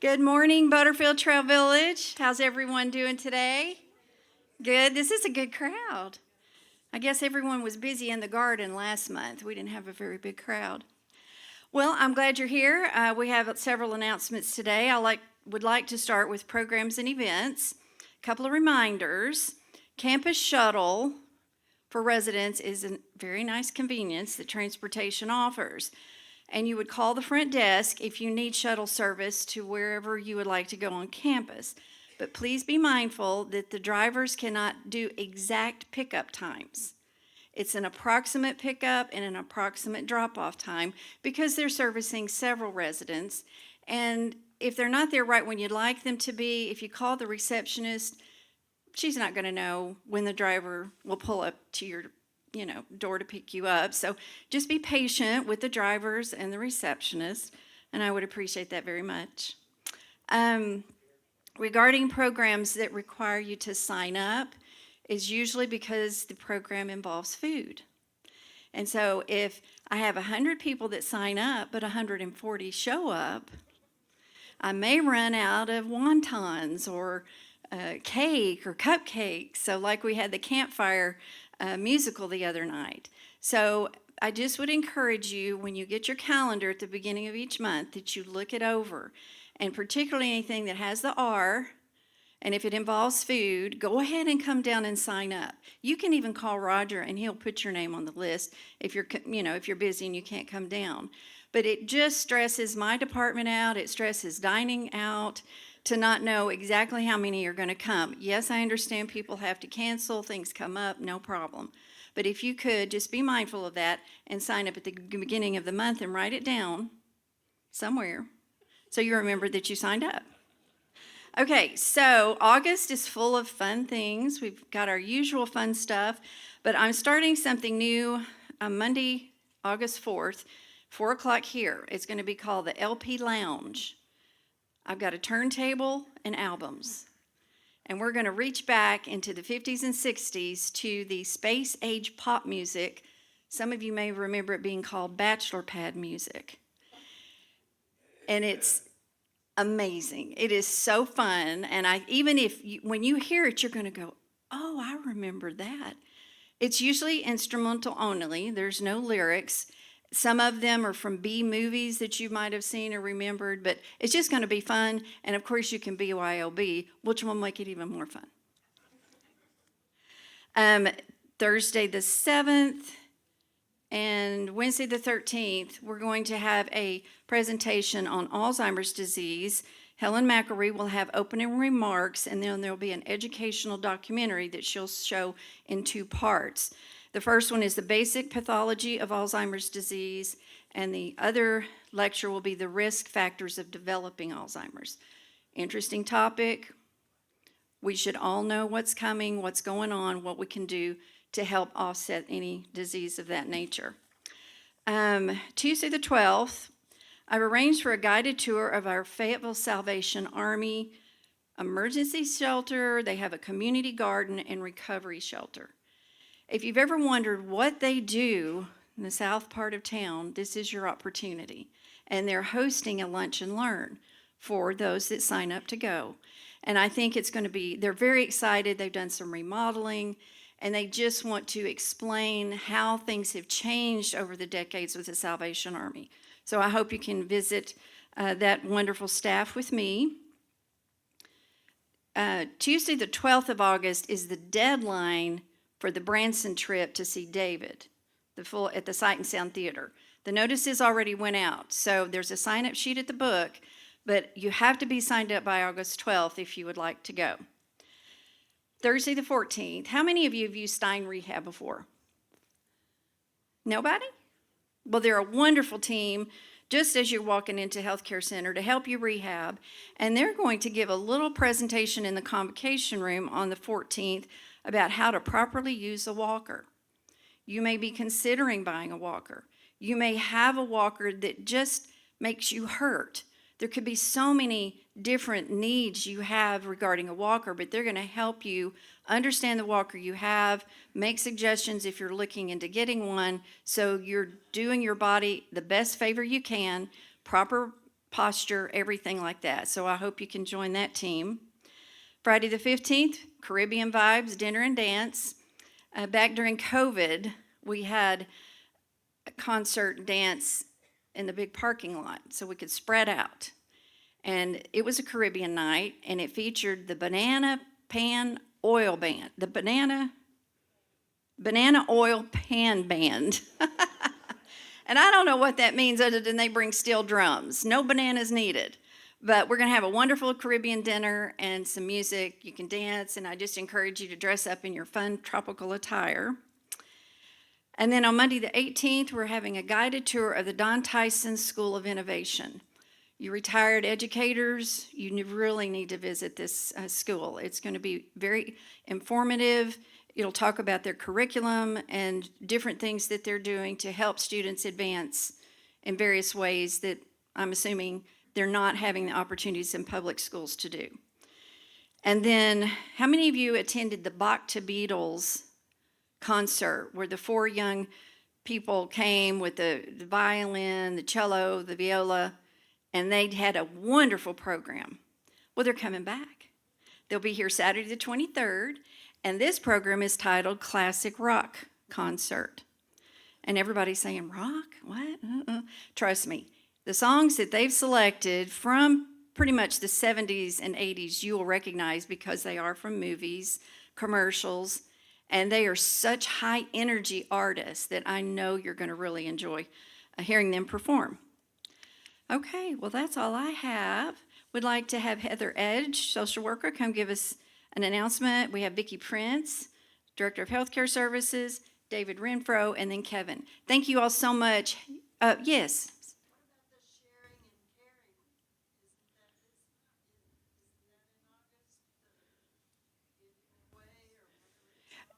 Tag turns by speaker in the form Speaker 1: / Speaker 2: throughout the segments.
Speaker 1: Good morning, Butterfield Trail Village. How's everyone doing today? Good. This is a good crowd. I guess everyone was busy in the garden last month. We didn't have a very big crowd. Well, I'm glad you're here. We have several announcements today. Would like to start with programs and events. A couple of reminders. Campus Shuttle for residents is a very nice convenience that transportation offers. And you would call the front desk if you need shuttle service to wherever you would like to go on campus. But please be mindful that the drivers cannot do exact pickup times. It's an approximate pickup and an approximate drop-off time because they're servicing several residents. And if they're not there right when you'd like them to be, if you call the receptionist, she's not going to know when the driver will pull up to your door to pick you up. So just be patient with the drivers and the receptionist, and I would appreciate that very much. Regarding programs that require you to sign up is usually because the program involves food. And so if I have 100 people that sign up, but 140 show up, I may run out of wontons or cake or cupcakes. So like we had the campfire musical the other night. So I just would encourage you when you get your calendar at the beginning of each month that you look it over, and particularly anything that has the R, and if it involves food, go ahead and come down and sign up. You can even call Roger and he'll put your name on the list if you're busy and you can't come down. But it just stresses my department out. It stresses dining out to not know exactly how many are going to come. Yes, I understand people have to cancel, things come up, no problem. But if you could, just be mindful of that and sign up at the beginning of the month and write it down somewhere so you remember that you signed up. Okay, so August is full of fun things. We've got our usual fun stuff, but I'm starting something new on Monday, August 4th, 4 o'clock here. It's going to be called the LP Lounge. I've got a turntable and albums. And we're going to reach back into the 50s and 60s to the space age pop music. Some of you may remember it being called bachelor pad music. And it's amazing. It is so fun. And when you hear it, you're going to go, oh, I remember that. It's usually instrumental only. There's no lyrics. Some of them are from B movies that you might have seen or remembered, but it's just going to be fun. And of course, you can BYOB, which will make it even more fun. Thursday the 7th and Wednesday the 13th, we're going to have a presentation on Alzheimer's disease. Helen McElree will have opening remarks, and then there'll be an educational documentary that she'll show in 2 parts. The first one is the basic pathology of Alzheimer's disease, and the other lecture will be the risk factors of developing Alzheimer's. Interesting topic. We should all know what's coming, what's going on, what we can do to help offset any disease of that nature. Tuesday the 12th, I've arranged for a guided tour of our Fayetteville Salvation Army emergency shelter. They have a community garden and recovery shelter. If you've ever wondered what they do in the south part of town, this is your opportunity. And they're hosting a lunch and learn for those that sign up to go. And I think they're very excited. They've done some remodeling, and they just want to explain how things have changed over the decades with the Salvation Army. So I hope you can visit that wonderful staff with me. Tuesday, the 12th of August is the deadline for the Branson trip to see David, at the Sight and Sound Theater. The notices already went out, so there's a sign-up sheet at the book, but you have to be signed up by August 12th if you would like to go. Thursday the 14th, how many of you have used Stein Rehab before? Nobody? Well, they're a wonderful team, just as you're walking into healthcare center to help you rehab, and they're going to give a little presentation in the convocation room on the 14th about how to properly use a walker. You may be considering buying a walker. You may have a walker that just makes you hurt. There could be so many different needs you have regarding a walker, but they're going to help you understand the walker you have, make suggestions if you're looking into getting one, so you're doing your body the best favor you can, proper posture, everything like that. So I hope you can join that team. Friday the 15th, Caribbean Vibes, dinner and dance. Back during COVID, we had a concert dance in the big parking lot so we could spread out. And it was a Caribbean night, and it featured the Banana Pan Oil Band, the Banana Oil Pan Band. And I don't know what that means other than they bring steel drums. No bananas needed. But we're going to have a wonderful Caribbean dinner and some music. You can dance, and I just encourage you to dress up in your fun tropical attire. And then on Monday the 18th, we're having a guided tour of the Don Tyson School of Innovation. You retired educators, you really need to visit this school. It's going to be very informative. It'll talk about their curriculum and different things that they're doing to help students advance in various ways that I'm assuming they're not having the opportunities in public schools to do. And then, how many of you attended the Bach to Beatles concert where the 4 young people came with the violin, the cello, the viola, and they'd had a wonderful program? Well, they're coming back. They'll be here Saturday the 23rd, and this program is titled Classic Rock Concert. And everybody's saying, rock? What? Trust me, the songs that they've selected from pretty much the 70s and 80s, you will recognize because they are from movies, commercials, and they are such high energy artists that I know you're going to really enjoy hearing them perform. Okay, well, that's all I have. We'd like to have Heather Edge, social worker, come give us an announcement. We have Vicki Prince, Director of Healthcare Services, David Renfro, and then Kevin. Thank you all so much. Yes.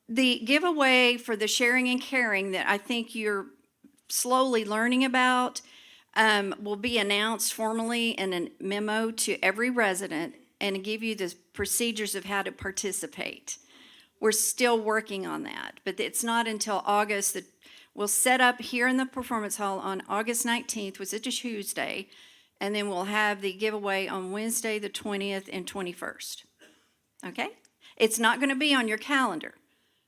Speaker 1: The giveaway for the sharing and caring that I think you're slowly learning about will be announced formally in a memo to every resident and give you the procedures of how to participate. We're still working on that, but it's not until August that we'll set up here in the Performance Hall on August 19th, which is a Tuesday, and then we'll have the giveaway on Wednesday the 20th and 21st. Okay? It's not going to be on your calendar.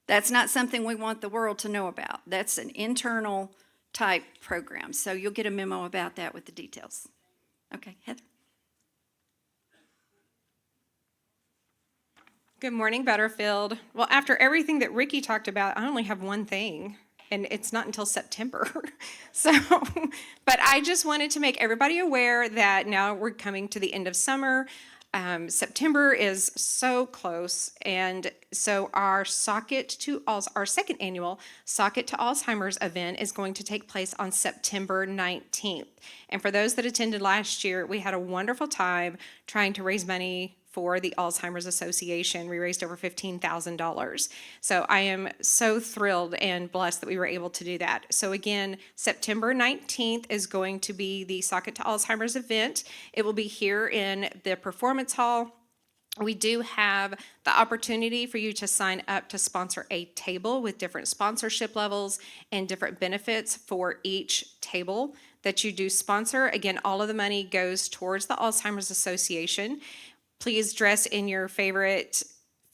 Speaker 1: That's not something we want the world to know about. That's an internal type program. So you'll get a memo about that with the details. Okay, Heather.
Speaker 2: Good morning, Butterfield. Well, after everything that Ricky talked about, I only have one thing, and it's not until September. But I just wanted to make everybody aware that now we're coming to the end of summer. September is so close, and so our second annual Socket to Alzheimer's event is going to take place on September 19th. And for those that attended last year, we had a wonderful time trying to raise money for the Alzheimer's Association. We raised over $15,000. So I am so thrilled and blessed that we were able to do that. So again, September 19th is going to be the Socket to Alzheimer's event. It will be here in the Performance Hall. We do have the opportunity for you to sign up to sponsor a table with different sponsorship levels and different benefits for each table that you do sponsor. Again, all of the money goes towards the Alzheimer's Association. Please dress in your favorite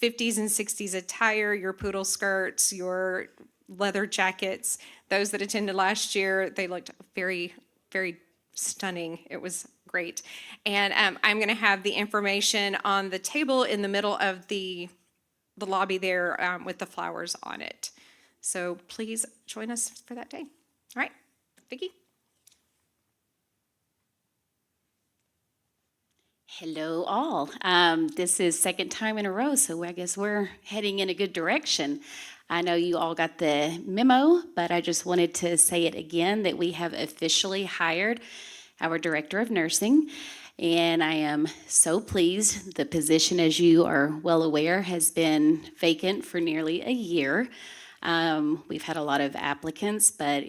Speaker 2: 50s and 60s attire, your poodle skirts, your leather jackets. Those that attended last year, they looked very, very stunning. It was great. And I'm going to have the information on the table in the middle of the lobby there with the flowers on it. So please join us for that day. All right, Vicki?
Speaker 3: Hello all. This is second time in a row, so I guess we're heading in a good direction. I know you all got the memo, but I just wanted to say it again that we have officially hired our Director of Nursing, and I am so pleased. The position, as you are well aware, has been vacant for nearly a year. We've had a lot of applicants, but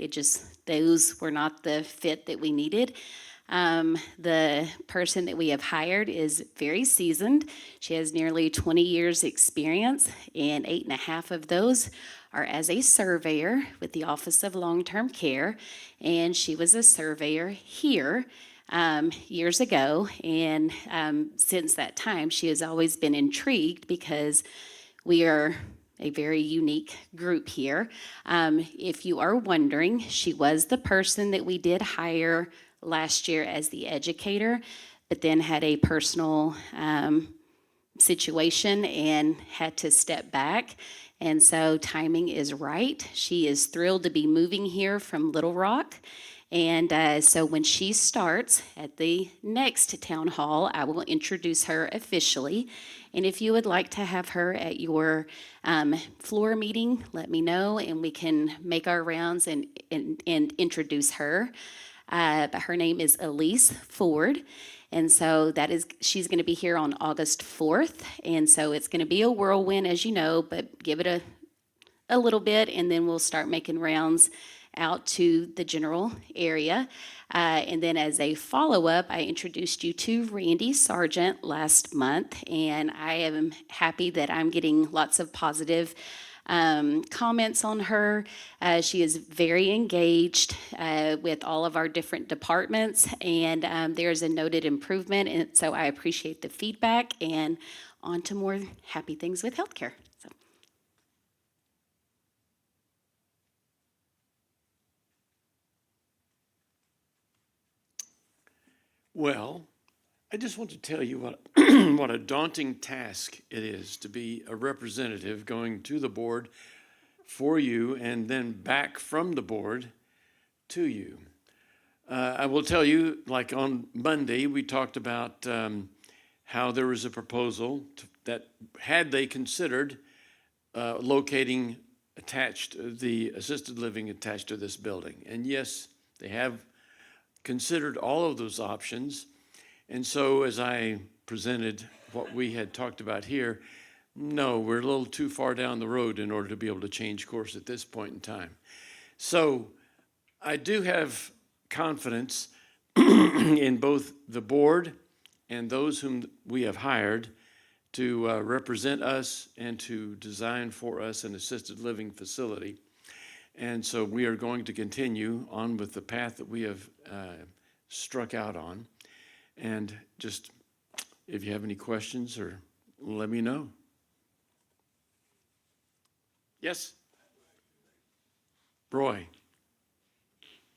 Speaker 3: those were not the fit that we needed. The person that we have hired is very seasoned. She has nearly 20 years experience, and 8.5 of those are as a surveyor with the Office of Long-Term Care, and she was a surveyor here years ago. And since that time, she has always been intrigued because we are a very unique group here. If you are wondering, she was the person that we did hire last year as the educator, but then had a personal situation and had to step back. And so timing is right. She is thrilled to be moving here from Little Rock. And so when she starts at the next town hall, I will introduce her officially. And if you would like to have her at your floor meeting, let me know and we can make our rounds and introduce her. But her name is Elise Ford. And so she's going to be here on August 4th. And so it's going to be a whirlwind, as you know, but give it a little bit, and then we'll start making rounds out to the general area. And then as a follow-up, I introduced you to Randy Sargent last month, and I am happy that I'm getting lots of positive comments on her. She is very engaged with all of our different departments, and there's a noted improvement, and so I appreciate the feedback, and on to more happy things with healthcare. So.
Speaker 4: Well, I just want to tell you what, what a daunting task it is to be a representative going to the board for you and then back from the board to you. I will tell you, like on Monday, we talked about how there was a proposal that had they considered locating the assisted living attached to this building. And yes, they have considered all of those options. And so as I presented what we had talked about here, no, we're a little too far down the road in order to be able to change course at this point in time. So I do have confidence in both the board and those whom we have hired to represent us and to design for us an assisted living facility. And so we are going to continue on with the path that we have struck out on. And just, if you have any questions, or let me know. Yes? Roy.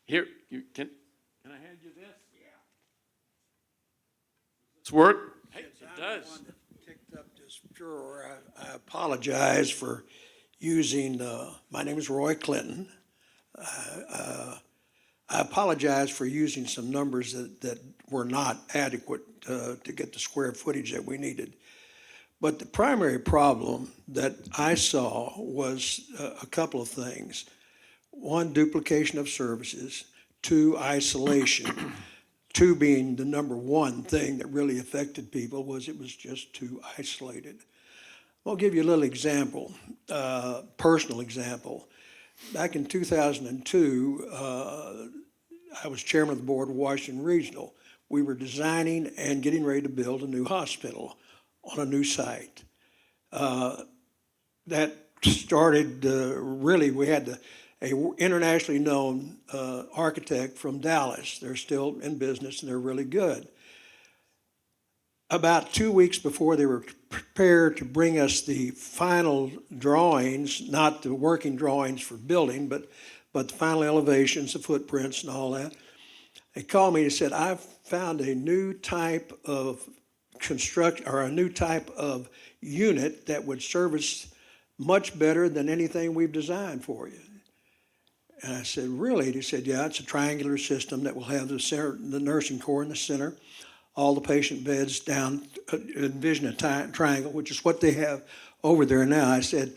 Speaker 4: Here, can I hand you this? Yeah. Does this work? Hey, it does.
Speaker 5: I'm the one that picked up this furor. I apologize for using, my name is Roy Clinton. I apologize for using some numbers that were not adequate to get the square footage that we needed. But the primary problem that I saw was a couple of things. One, duplication of services. Two, isolation. Two being the number one thing that really affected people was it was just too isolated. I'll give you a little example, personal example. Back in 2002, I was chairman of the board of Washington Regional. We were designing and getting ready to build a new hospital on a new site. That started, really, we had a internationally known architect from Dallas. They're still in business and they're really good. About 2 weeks before they were prepared to bring us the final drawings, not the working drawings for building, but the final elevations, the footprints and all that, they called me and said, I've found a new type of a new type of unit that would service much better than anything we've designed for you. And I said, really? And he said, yeah, it's a triangular system that will have the nursing core in the center, all the patient beds down, envision a triangle, which is what they have over there now. I said,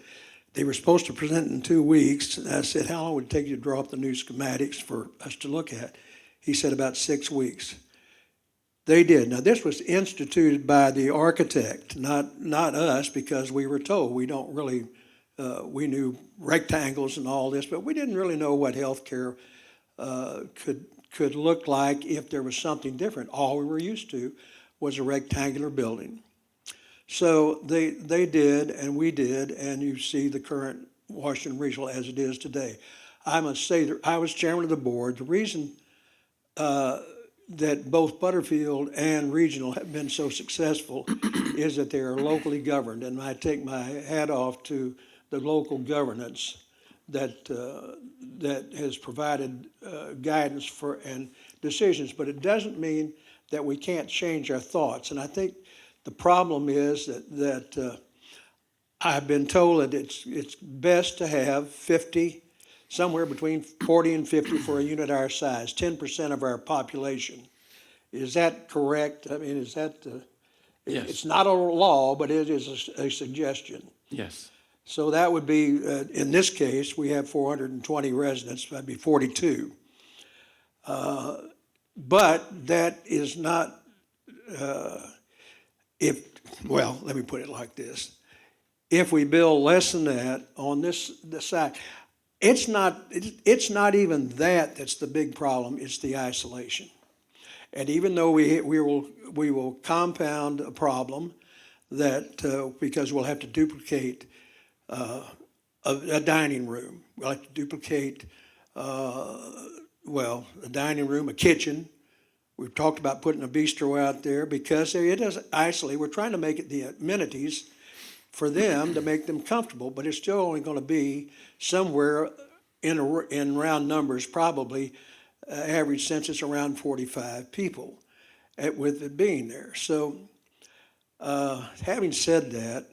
Speaker 5: they were supposed to present in 2 weeks. And I said, how long would it take you to draw up the new schematics for us to look at? He said, about 6 weeks. They did. Now, this was instituted by the architect, not us, because we were told. We don't really, we knew rectangles and all this, but we didn't really know what healthcare could look like if there was something different. All we were used to was a rectangular building. So they did, and we did, and you see the current Washington Regional as it is today. I must say that I was chairman of the board. The reason that both Butterfield and Regional have been so successful is that they are locally governed. And I take my hat off to the local governance that, that has provided guidance for and decisions. But it doesn't mean that we can't change our thoughts. And I think the problem is that I've been told that it's best to have 50, somewhere between 40 and 50 for a unit our size, 10% of our population. Is that correct? I mean, is that,
Speaker 4: Yes.
Speaker 5: it's not a law, but it is a suggestion.
Speaker 4: Yes.
Speaker 5: So that would be, in this case, we have 420 residents, that'd be 42. But that is not, well, let me put it like this. If we build less than that on this side, it's not even that's the big problem, it's the isolation. And even though we will compound a problem that, because we'll have to duplicate a dining room. We'll have to duplicate, a dining room, a kitchen. We've talked about putting a bistro out there because it is isolated. We're trying to make it the amenities for them to make them comfortable, but it's still only going to be somewhere in round numbers, probably average census around 45 people with it being there. So having said that,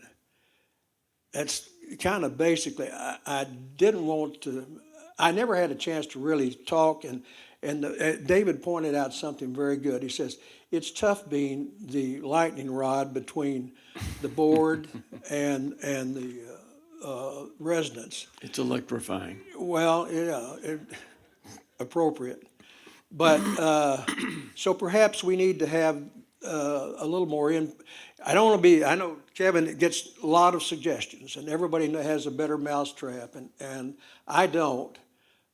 Speaker 5: that's kind of basically, I didn't want to, I never had a chance to really talk, and David pointed out something very good. He says, it's tough being the lightning rod between the board and the residents.
Speaker 4: It's electrifying.
Speaker 5: Well, yeah, appropriate. But, so perhaps we need to have a little more I don't want to be, I know Kevin gets a lot of suggestions, and everybody has a better mousetrap, and I don't.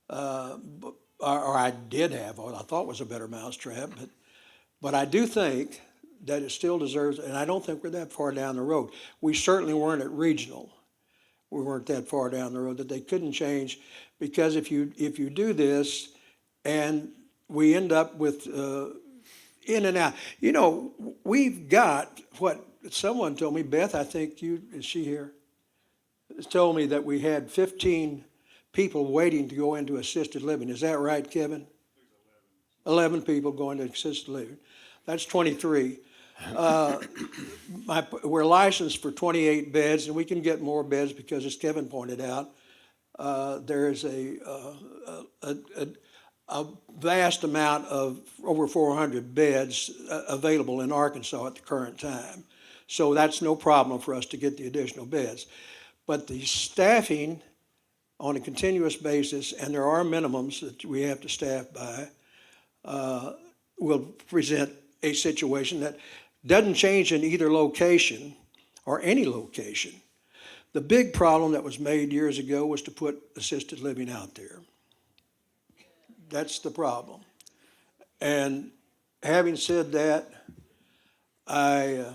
Speaker 5: Or I did have what I thought was a better mousetrap, but I do think that it still deserves, and I don't think we're that far down the road. We certainly weren't at Regional. We weren't that far down the road that they couldn't change, because if you do this and we end up with in and out, we've got what someone told me, Beth, I think is she here? Told me that we had 15 people waiting to go into assisted living. Is that right, Kevin? 11 people going to assisted living. That's 23. We're licensed for 28 beds, and we can get more beds because, as Kevin pointed out, there is a vast amount of over 400 beds available in Arkansas at the current time. So that's no problem for us to get the additional beds. But the staffing on a continuous basis, and there are minimums that we have to staff by, will present a situation that doesn't change in either location or any location. The big problem that was made years ago was to put assisted living out there. That's the problem. And having said that, I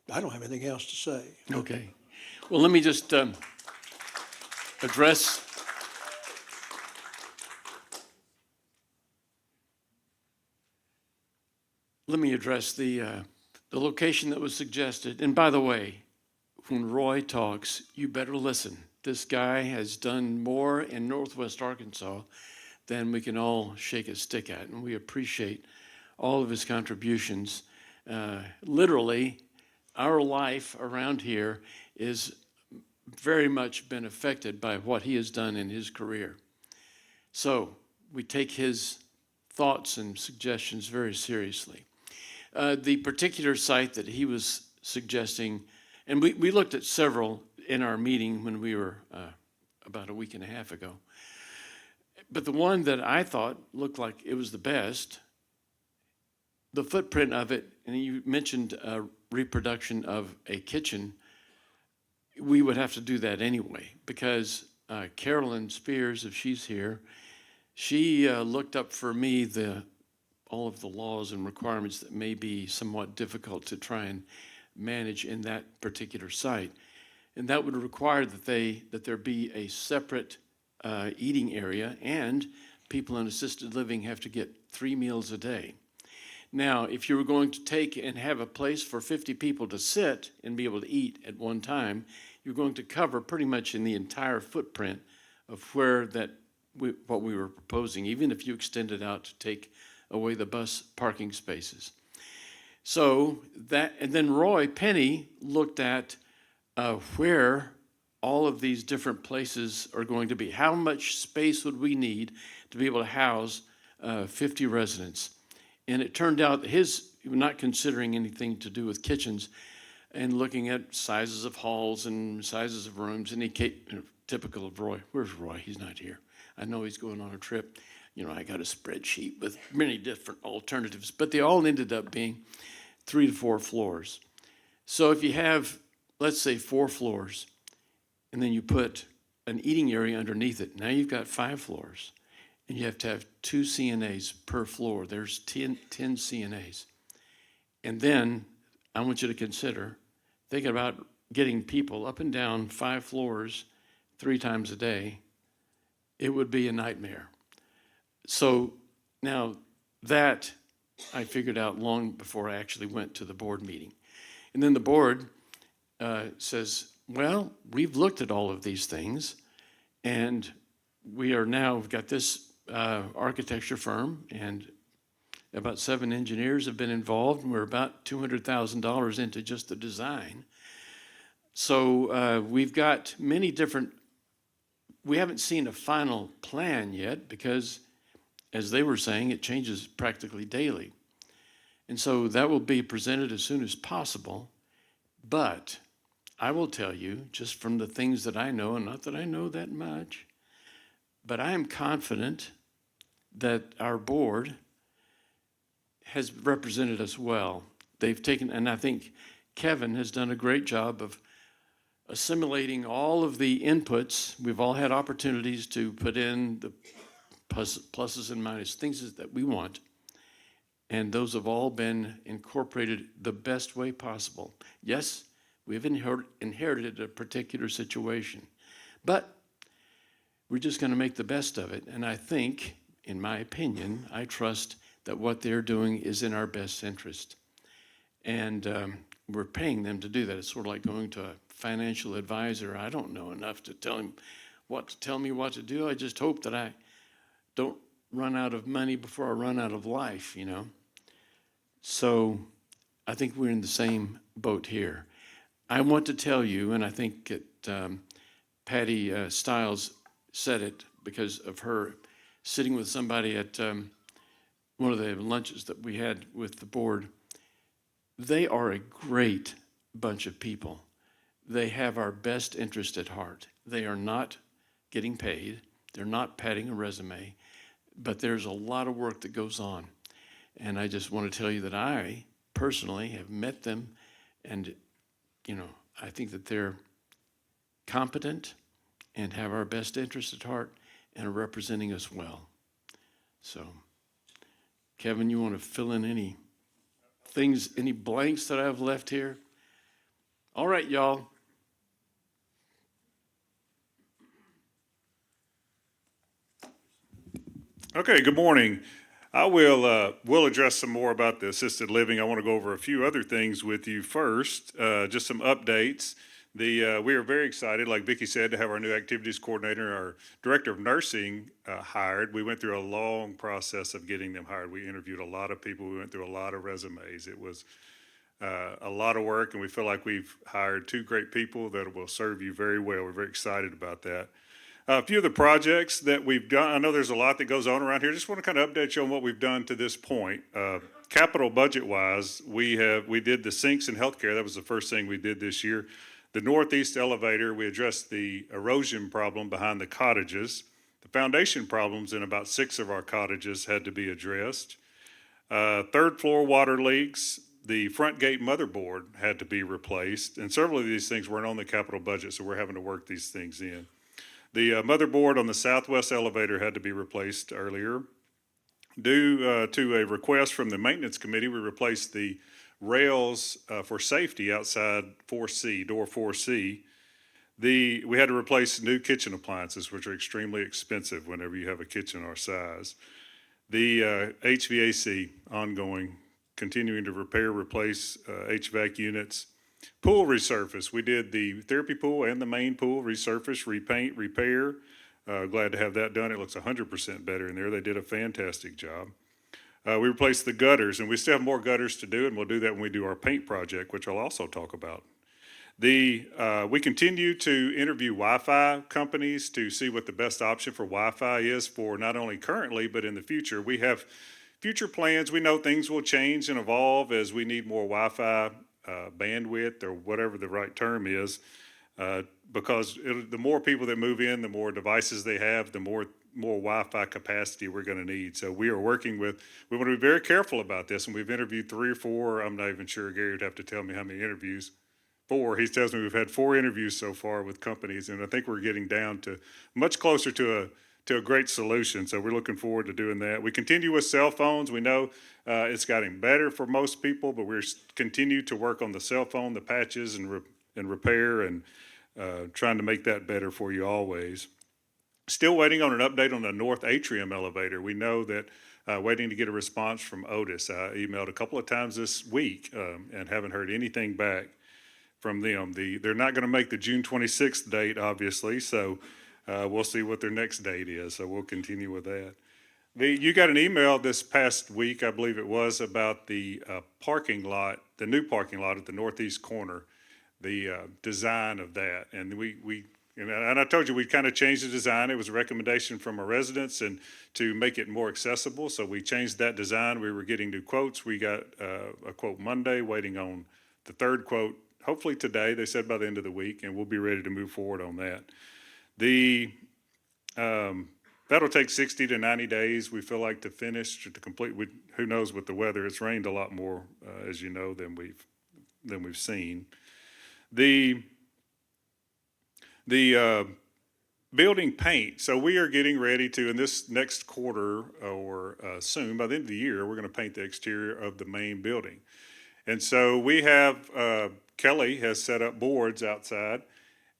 Speaker 5: don't have anything else to say.
Speaker 4: Okay. Well, let me just address the location that was suggested. And by the way, when Roy talks, you better listen. This guy has done more in Northwest Arkansas than we can all shake a stick at, and we appreciate all of his contributions. Literally, our life around here is very much been affected by what he has done in his career. So we take his thoughts and suggestions very seriously. The particular site that he was suggesting, and we looked at several in our meeting when we were about a week and a half ago, but the one that I thought looked like it was the best, the footprint of it, and you mentioned reproduction of a kitchen, we would have to do that anyway, because Carolyn Spears, if she's here, she looked up for me all of the laws and requirements that may be somewhat difficult to try and manage in that particular site. And that would require that there be a separate eating area, and people in assisted living have to get 3 meals a day. Now, if you were going to take and have a place for 50 people to sit and be able to eat at one time, you're going to cover pretty much in the entire footprint of where what we were proposing, even if you extended out to take away the bus parking spaces. So that, and then Roy Penny looked at where all of these different places are going to be. How much space would we need to be able to house 50 residents? And it turned out that not considering anything to do with kitchens and looking at sizes of halls and sizes of rooms, and typical of Roy. Where's Roy? He's not here. I know he's going on a trip. I got a spreadsheet with many different alternatives, but they all ended up being 3 to 4 floors. So if you have, let's say, 4 floors, and then you put an eating area underneath it, now you've got 5 floors. And you have to have 2 CNAs per floor. There's 10 CNAs. And then I want you to consider thinking about getting people up and down 5 floors 3 times a day. It would be a nightmare. So now that I figured out long before I actually went to the board meeting. And then the board says, well, we've looked at all of these things, and we've got this architecture firm, and about 7 engineers have been involved, and we're about $200,000 into just the design. So we've got many different, we haven't seen a final plan yet because, as they were saying, it changes practically daily. And so that will be presented as soon as possible. But I will tell you, just from the things that I know, and not that I know that much, but I am confident that our board has represented us well. They've taken, and I think Kevin has done a great job of assimilating all of the inputs. We've all had opportunities to put in the pluses and minuses, things that we want, and those have all been incorporated the best way possible. Yes, we've inherited a particular situation, but we're just going to make the best of it. And I think, in my opinion, I trust that what they're doing is in our best interest. And we're paying them to do that. It's sort of like going to a financial advisor. I don't know enough to tell him tell me what to do. I just hope that I don't run out of money before I run out of life, So I think we're in the same boat here. I want to tell you, and I think Patty Stiles said it because of her sitting with somebody at one of the lunches that we had with the board. They are a great bunch of people. They have our best interest at heart. They are not getting paid. They're not padding a resume, but there's a lot of work that goes on. And I just want to tell you that I personally have met them, and I think that they're competent and have our best interest at heart and are representing us well. So, Kevin, you want to fill in any blanks that I've left here? All right, y'all.
Speaker 6: Okay, good morning. We'll address some more about the assisted living. I want to go over a few other things with you first, just some updates. We are very excited, like Vicki said, to have our new activities coordinator, our director of nursing hired. We went through a long process of getting them hired. We interviewed a lot of people. We went through a lot of resumes. It was a lot of work, and we feel like we've hired 2 great people that will serve you very well. We're very excited about that. A few of the projects that we've done, I know there's a lot that goes on around here. Just want to kind of update you on what we've done to this point. Capital budget-wise, we did the sinks in healthcare. That was the first thing we did this year. The northeast elevator, we addressed the erosion problem behind the cottages. The foundation problems in about 6 of our cottages had to be addressed. 3rd floor water leaks, the front gate motherboard had to be replaced, and several of these things weren't on the capital budget, so we're having to work these things in. The motherboard on the southwest elevator had to be replaced earlier. Due to a request from the maintenance committee, we replaced the rails for safety outside 4C, door 4C. We had to replace new kitchen appliances, which are extremely expensive whenever you have a kitchen our size. The HVAC ongoing continuing to repair, replace HVAC units. Pool resurface, we did the therapy pool and the main pool resurface, repaint, repair. Glad to have that done. It looks 100% better in there. They did a fantastic job. We replaced the gutters, and we still have more gutters to do, and we'll do that when we do our paint project, which I'll also talk about. We continue to interview Wi-Fi companies to see what the best option for Wi-Fi is for not only currently, but in the future. We have future plans. We know things will change and evolve as we need more Wi-Fi bandwidth, or whatever the right term is, because the more people that move in, the more devices they have, the more Wi-Fi capacity we're going to need. So we want to be very careful about this, and we've interviewed 3 or 4. I'm not even sure. Gary would have to tell me how many interviews. 4. He tells me we've had 4 interviews so far with companies, and I think we're getting down to much closer to a great solution. So we're looking forward to doing that. We continue with cell phones. We know it's gotten better for most people, but we're continue to work on the cell phone, the patches and repair, and trying to make that better for you always. Still waiting on an update on the North Atrium elevator. We know that waiting to get a response from Otis. I emailed a couple of times this week and haven't heard anything back from them. They're not going to make the June 26th date, obviously, so we'll see what their next date is, so we'll continue with that. You got an email this past week, I believe it was, about the parking lot, the new parking lot at the northeast corner, the design of that. And and I told you we kind of changed the design. It was a recommendation from our residents and to make it more accessible, so we changed that design. We were getting new quotes. We got a quote Monday, waiting on the 3rd quote hopefully today, they said by the end of the week, and we'll be ready to move forward on that. That'll take 60 to 90 days, we feel like, to finish, to complete. Who knows with the weather? It's rained a lot more, as you know, than we've seen. The building paint. So we are getting ready to, in this next quarter or soon, by the end of the year, we're going to paint the exterior of the main building. And so we have, Kelly has set up boards outside,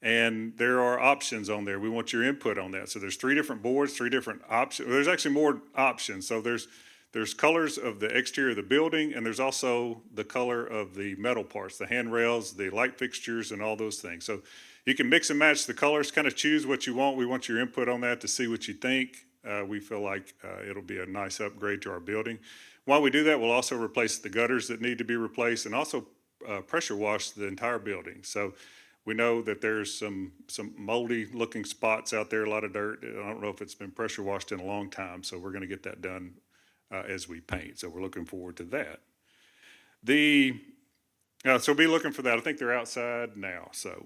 Speaker 6: and there are options on there. We want your input on that. So there's 3 different boards, 3 different options. There's actually more options. So there's colors of the exterior of the building, and there's also the color of the metal parts, the handrails, the light fixtures, and all those things. So you can mix and match the colors, kind of choose what you want. We want your input on that to see what you think. We feel like it'll be a nice upgrade to our building. While we do that, we'll also replace the gutters that need to be replaced, and also pressure wash the entire building. So we know that there's some moldy looking spots out there, a lot of dirt. I don't know if it's been pressure washed in a long time, so we're going to get that done as we paint. So we're looking forward to that. So be looking for that. I think they're outside now, so.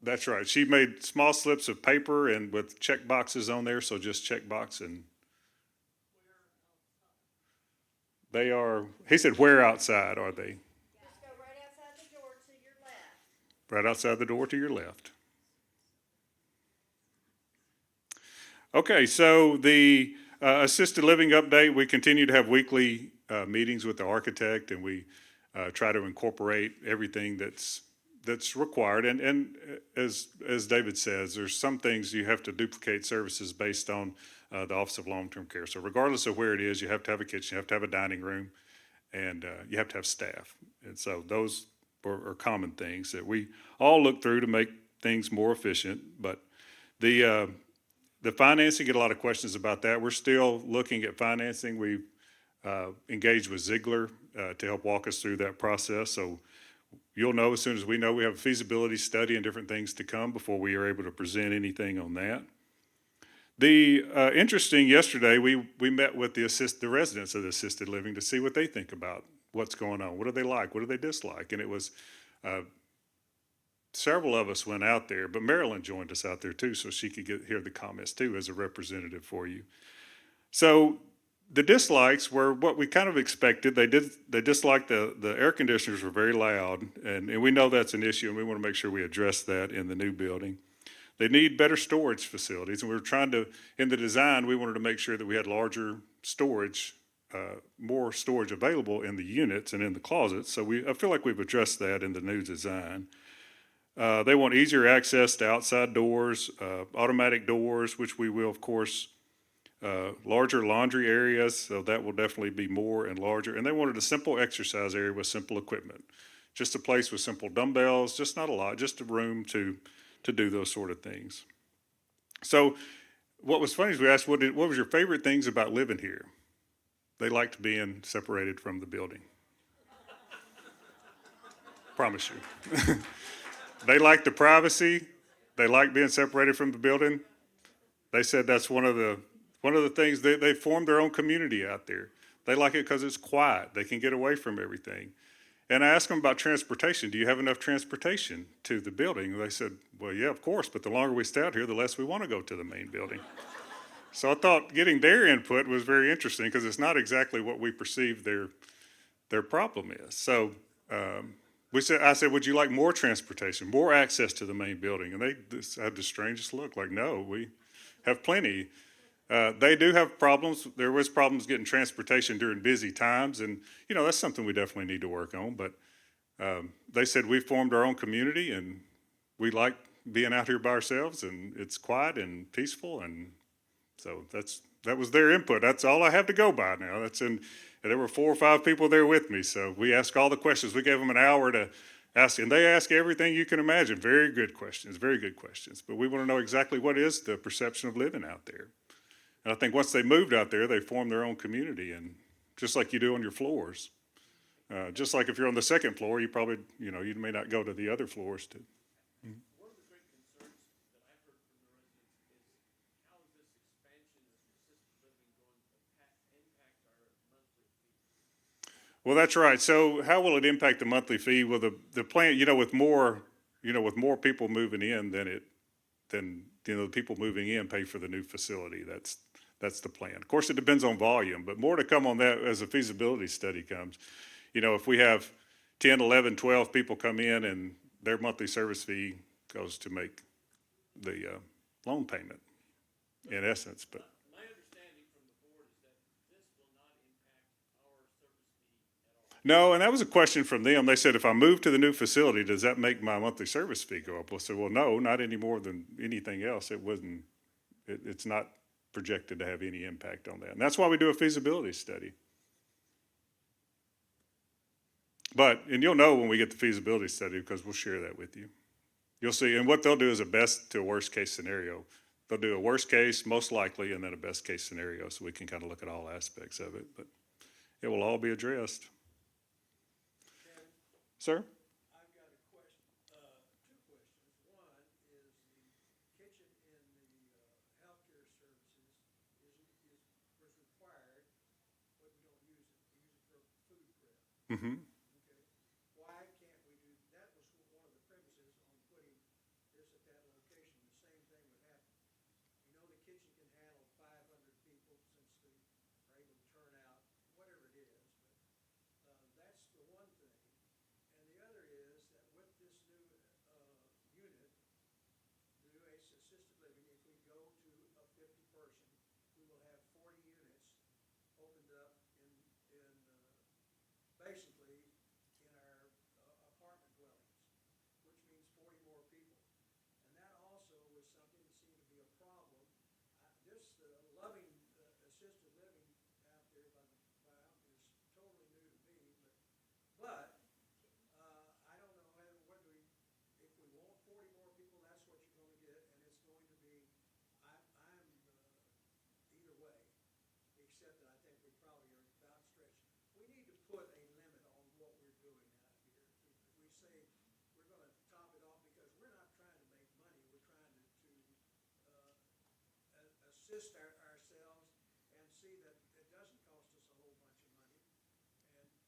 Speaker 6: That's right. She made small slips of paper and with check boxes on there, so just check box and. They are, he said, where outside are they?
Speaker 1: Just go right outside the door to your left.
Speaker 6: Right outside the door to your left. Okay, so the assisted living update, we continue to have weekly meetings with the architect, and we try to incorporate everything that's required. And as David says, there's some things you have to duplicate services based on the Office of Long-Term Care. So regardless of where it is, you have to have a kitchen, you have to have a dining room, and you have to have staff. And so those are common things that we all look through to make things more efficient. But the financing, get a lot of questions about that. We're still looking at financing. We've engaged with Ziegler to help walk us through that process. So you'll know as soon as we know we have a feasibility study and different things to come before we are able to present anything on that. Interesting, yesterday we met with the residents of the assisted living to see what they think about what's going on. What do they like? What do they dislike? And it was several of us went out there, but Marilyn joined us out there too, so she could hear the comments too as a representative for you. So the dislikes were what we kind of expected. They disliked the air conditioners were very loud, and we know that's an issue, and we want to make sure we address that in the new building. They need better storage facilities, and we were trying to, in the design, we wanted to make sure that we had larger storage, more storage available in the units and in the closets. So I feel like we've addressed that in the new design. They want easier access to outside doors, automatic doors, which we will, of course, larger laundry areas, so that will definitely be more and larger. And they wanted a simple exercise area with simple equipment. Just a place with simple dumbbells, just not a lot, just a room to do those sort of things. So what was funny is we asked, what was your favorite things about living here? They liked being separated from the building. Promise you. They liked the privacy. They liked being separated from the building. They said that's one of the things, they formed their own community out there. They like it because it's quiet. They can get away from everything. And I asked them about transportation. Do you have enough transportation to the building? And they said, well, yeah, of course, but the longer we stay out here, the less we want to go to the main building. So I thought getting their input was very interesting because it's not exactly what we perceive their problem is. So I said, would you like more transportation, more access to the main building? And they just had the strangest look, like, no, we have plenty. They do have problems. There was problems getting transportation during busy times, and that's something we definitely need to work on. But they said we formed our own community, and we like being out here by ourselves, and it's quiet and peaceful, and so that was their input. That's all I have to go by now. And there were 4 or 5 people there with me, so we asked all the questions. We gave them an hour to ask, and they ask everything you can imagine. Very good questions, very good questions. But we want to know exactly what is the perception of living out there. And I think once they moved out there, they formed their own community, and just like you do on your floors. Just like if you're on the second floor, you probably, you may not go to the other floors to.
Speaker 4: One of the great concerns that I've heard from the residents is how is this expansion of assisted living going to impact our monthly fee?
Speaker 6: Well, that's right. So how will it impact the monthly fee? Well, the plan, with more people moving in than the people moving in pay for the new facility. That's the plan. Of course, it depends on volume, but more to come on that as a feasibility study comes. If we have 10, 11, 12 people come in and their monthly service fee goes to make the loan payment, in essence. But
Speaker 4: My understanding from the board is that this will not impact our service fee at all.
Speaker 6: no, and that was a question from them. They said, if I move to the new facility, does that make my monthly service fee go up? I said, well, no, not any more than anything else. It's not projected to have any impact on that. And that's why we do a feasibility study. And you'll know when we get the feasibility study because we'll share that with you. You'll see, and what they'll do is a best to a worst case scenario. They'll do a worst case, most likely, and then a best case scenario so we can kind of look at all aspects of it. But it will all be addressed. Sir?
Speaker 5: I've got a question, 2 questions. One is the kitchen in the healthcare services was required, but we don't use it. We use it for food prep.
Speaker 6: Mm-hmm.
Speaker 5: Okay. Why can't we do, that was one of the premises on putting this at that location. The same thing would happen. The kitchen can handle 500 people since they are able to turn out, whatever it is. But that's the one thing. And the other is that with this new unit, new assisted living, if we go to a 50-person, we will have 40 units opened up basically in our apartment dwellings, which means 40 more people. And that also was something that seemed to be a problem. This loving assisted living out there by is totally new to me, but I don't know whether if we want 40 more people, that's what you're going to get, and it's going to be, I'm either way, except that I think we probably are about stretched. We need to put a limit on what we're doing out here. If we say we're going to top it off, because we're not trying to make money, we're trying to assist ourselves and see that it doesn't cost us a whole bunch of money.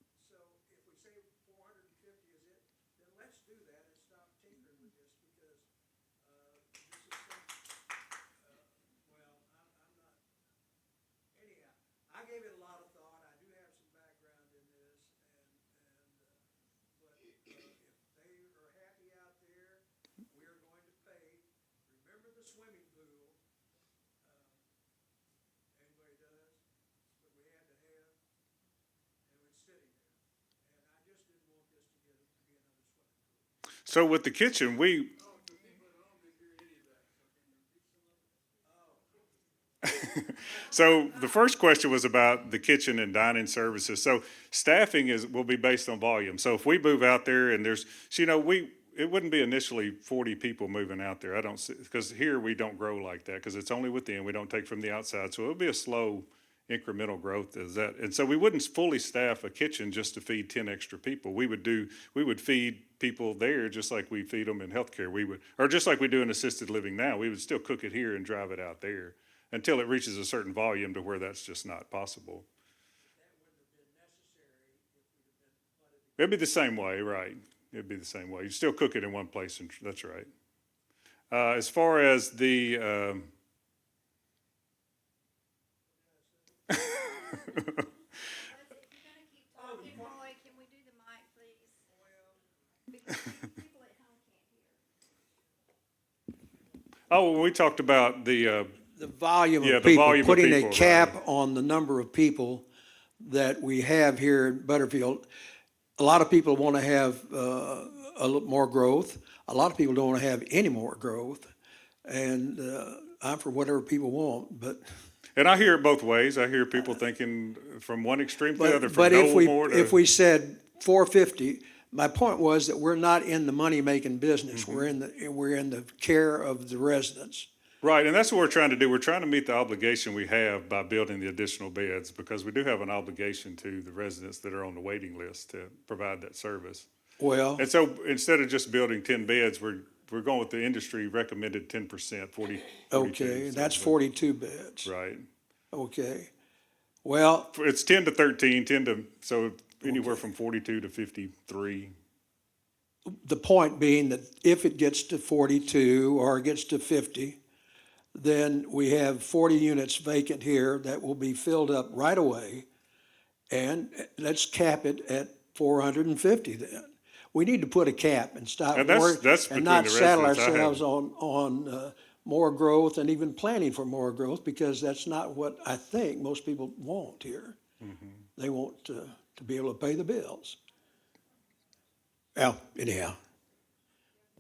Speaker 5: And so if we say 450 is it, then let's do that and stop tinkering with this because this is I'm not. Anyhow, I gave it a lot of thought. I do have some background in this, but if they are happy out there, we are going to pay. Remember the swimming pool? Anybody does? But we had to have, and it's sitting there. And I just didn't want this to be another swimming pool.
Speaker 6: So with the kitchen, So the first question was about the kitchen and dining services. So staffing will be based on volume. So if we move out there and there's, so, it wouldn't be initially 40 people moving out there. I don't see, because here we don't grow like that because it's only within, we don't take from the outside. So it'll be a slow incremental growth as that. And so we wouldn't fully staff a kitchen just to feed 10 extra people. We would feed people there just like we feed them in healthcare. Or just like we do in assisted living now, we would still cook it here and drive it out there until it reaches a certain volume to where that's just not possible. It'd be the same way, right? It'd be the same way. You still cook it in one place, and that's right. As far as the, oh, well, we talked about the
Speaker 5: volume
Speaker 6: Yeah,
Speaker 5: of
Speaker 6: the
Speaker 5: people,
Speaker 6: volume of
Speaker 5: putting
Speaker 6: people,
Speaker 5: a cap on the number of people that we have here in Butterfield. A lot of people want to have a little more growth. A lot of people don't want to have any more growth. And I'm for whatever people want, but.
Speaker 6: And I hear it both ways. I hear people thinking from one extreme to the other, from
Speaker 5: But
Speaker 6: no more
Speaker 5: if
Speaker 6: to,
Speaker 5: we said 450, my point was that we're not in the money-making business.
Speaker 6: Mm-hmm.
Speaker 5: We're in the care of the residents.
Speaker 6: right, and that's what we're trying to do. We're trying to meet the obligation we have by building the additional beds, because we do have an obligation to the residents that are on the waiting list to provide that service.
Speaker 5: Well,
Speaker 6: And so instead of just building 10 beds, we're going with the industry recommended 10%, 42.
Speaker 5: okay, that's 42 beds.
Speaker 6: Right.
Speaker 5: Okay. Well,
Speaker 6: It's 10 to 13, so anywhere from 42 to 53.
Speaker 5: the point being that if it gets to 42 or it gets to 50, then we have 40 units vacant here that will be filled up right away. And let's cap it at 450 then. We need to put a cap and stop
Speaker 6: And that's
Speaker 5: and not
Speaker 6: between the
Speaker 5: saddle
Speaker 6: residents. I have-
Speaker 5: ourselves on more growth and even planning for more growth, because that's not what I think most people want here.
Speaker 6: Mm-hmm.
Speaker 5: They want to be able to pay the bills. Well, anyhow,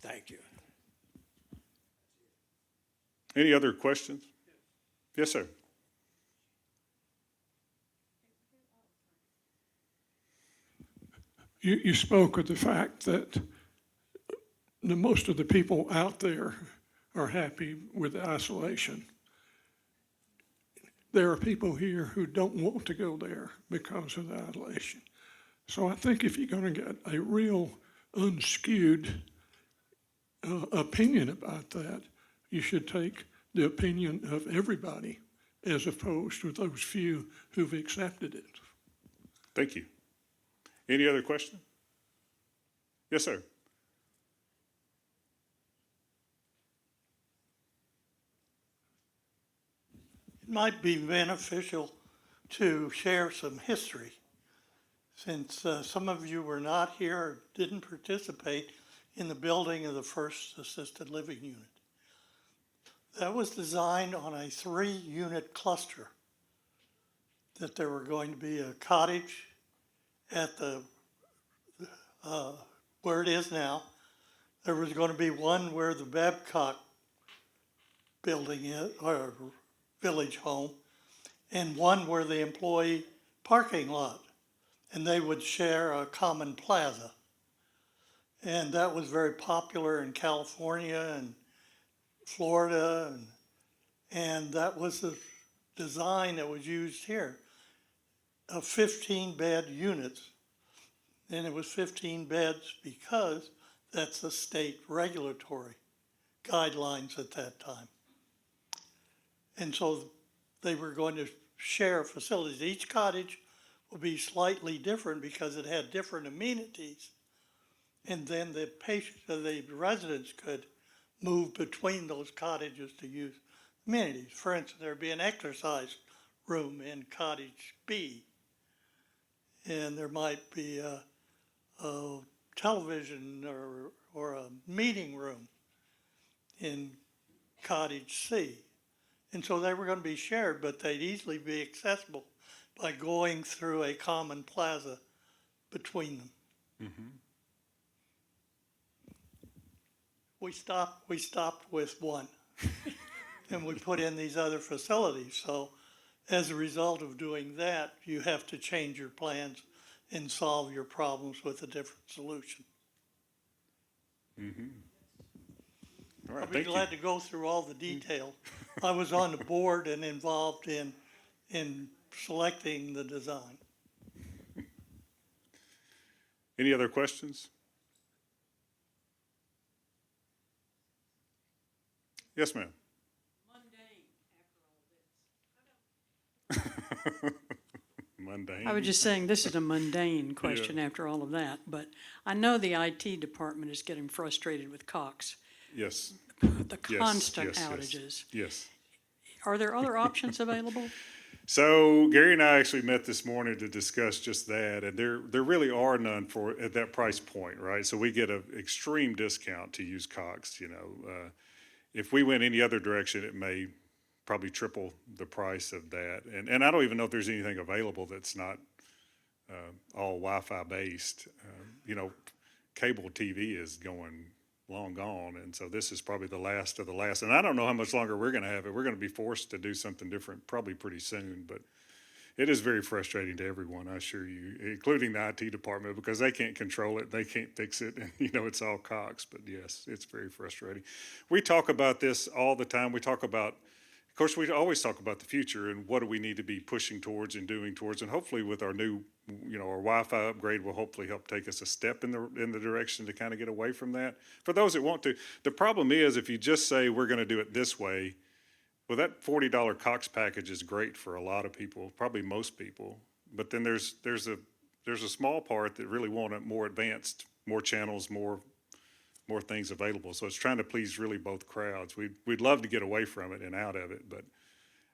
Speaker 5: thank you.
Speaker 6: Any other questions? Yes, sir.
Speaker 7: You spoke of the fact that most of the people out there are happy with the isolation. There are people here who don't want to go there because of the isolation. So I think if you're going to get a real unskewed opinion about that, you should take the opinion of everybody as opposed to those few who've accepted it.
Speaker 6: Thank you. Any other question? Yes, sir.
Speaker 8: It might be beneficial to share some history, since some of you were not here or didn't participate in the building of the first assisted living unit. That was designed on a 3-unit cluster, that there were going to be a cottage at the where it is now. There was going to be one where the Babcock building is, or village home, and one where the employee parking lot, and they would share a common plaza. And that was very popular in California and Florida, and that was the design that was used here, of 15-bed units. And it was 15 beds because that's the state regulatory guidelines at that time. And so they were going to share facilities. Each cottage will be slightly different because it had different amenities. And then the residents could move between those cottages to use amenities. For instance, there'd be an exercise room in cottage B. And there might be a television or a meeting room in cottage C. And so they were going to be shared, but they'd easily be accessible by going through a common plaza between them.
Speaker 6: Mm-hmm.
Speaker 8: We stopped with one, and we put in these other facilities. So as a result of doing that, you have to change your plans and solve your problems with a different solution.
Speaker 6: All right,
Speaker 8: I'll be
Speaker 6: thank you.
Speaker 8: glad to go through all the detail. I was on the board and involved in selecting the design.
Speaker 6: Any other questions? Yes, ma'am. Mundane.
Speaker 9: I was just saying, this is a mundane question after all of that, but I know the IT department is getting frustrated with Cox,
Speaker 6: Yes,
Speaker 9: the
Speaker 6: yes,
Speaker 9: constant
Speaker 6: yes, yes,
Speaker 9: outages.
Speaker 6: yes.
Speaker 9: Are there other options available?
Speaker 6: So Gary and I actually met this morning to discuss just that, and there really are none for, at that price point, right? So we get an extreme discount to use Cox, you know. If we went any other direction, it may probably triple the price of that. And I don't even know if there's anything available that's not all Wi-Fi based. You know, cable TV is going long gone, and so this is probably the last of the last. And I don't know how much longer we're going to have it. We're going to be forced to do something different probably pretty soon, but it is very frustrating to everyone, I assure you, including the IT department, because they can't control it, they can't fix it, and you know, it's all Cox. But yes, it's very frustrating. We talk about this all the time. We talk about, of course, we always talk about the future and what do we need to be pushing towards and doing towards, and hopefully with our new, you know, our Wi-Fi upgrade will hopefully help take us a step in the direction to kind of get away from that. For those that want to, the problem is if you just say we're going to do it this way, well, that $40 Cox package is great for a lot of people, probably most people. But then there's a small part that really want it more advanced, more channels, more things available. So it's trying to please really both crowds. We'd love to get away from it and out of it, but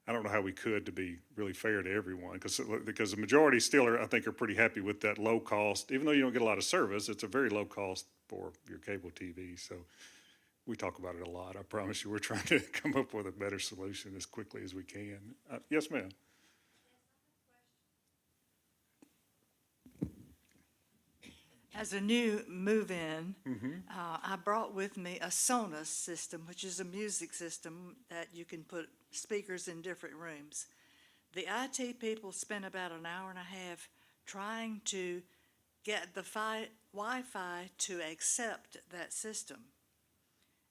Speaker 6: I don't know how we could to be really fair to everyone, because the majority still are, I think, are pretty happy with that low cost. Even though you don't get a lot of service, it's a very low cost for your cable TV. So we talk about it a lot. I promise you, we're trying to come up with a better solution as quickly as we can. Yes, ma'am.
Speaker 10: As a new move-in, I brought with me a Sonos system, which is a music system that you can put speakers in different rooms. The IT people spent about an hour and a half trying to get the Wi-Fi to accept that system,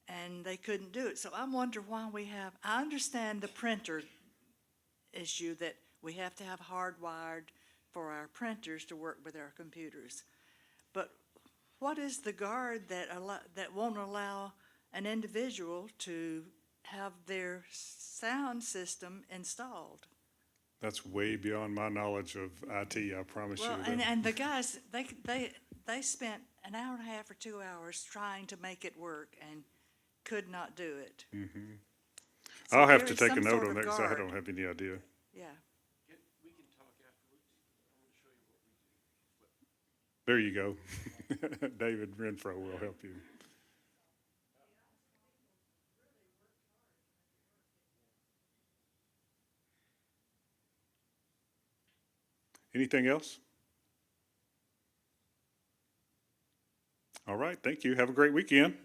Speaker 10: and they couldn't do it. So I wonder why I understand the printer issue, that we have to have hardwired for our printers to work with our computers. But what is the guard that won't allow an individual to have their sound system installed?
Speaker 6: That's way beyond my knowledge of IT, I promise you.
Speaker 10: Well,
Speaker 6: that-
Speaker 10: and the guys, they spent an hour and a half or 2 hours trying to make it work and could not do it. So
Speaker 6: I'll have
Speaker 10: there
Speaker 6: to
Speaker 10: is
Speaker 6: take a
Speaker 10: some
Speaker 6: note
Speaker 10: sort
Speaker 6: on
Speaker 10: of
Speaker 6: that because I
Speaker 10: guard.
Speaker 6: don't have any idea.
Speaker 10: Yeah.
Speaker 6: There you go. David Renfro will help you. Anything else? All right, thank you. Have a great weekend.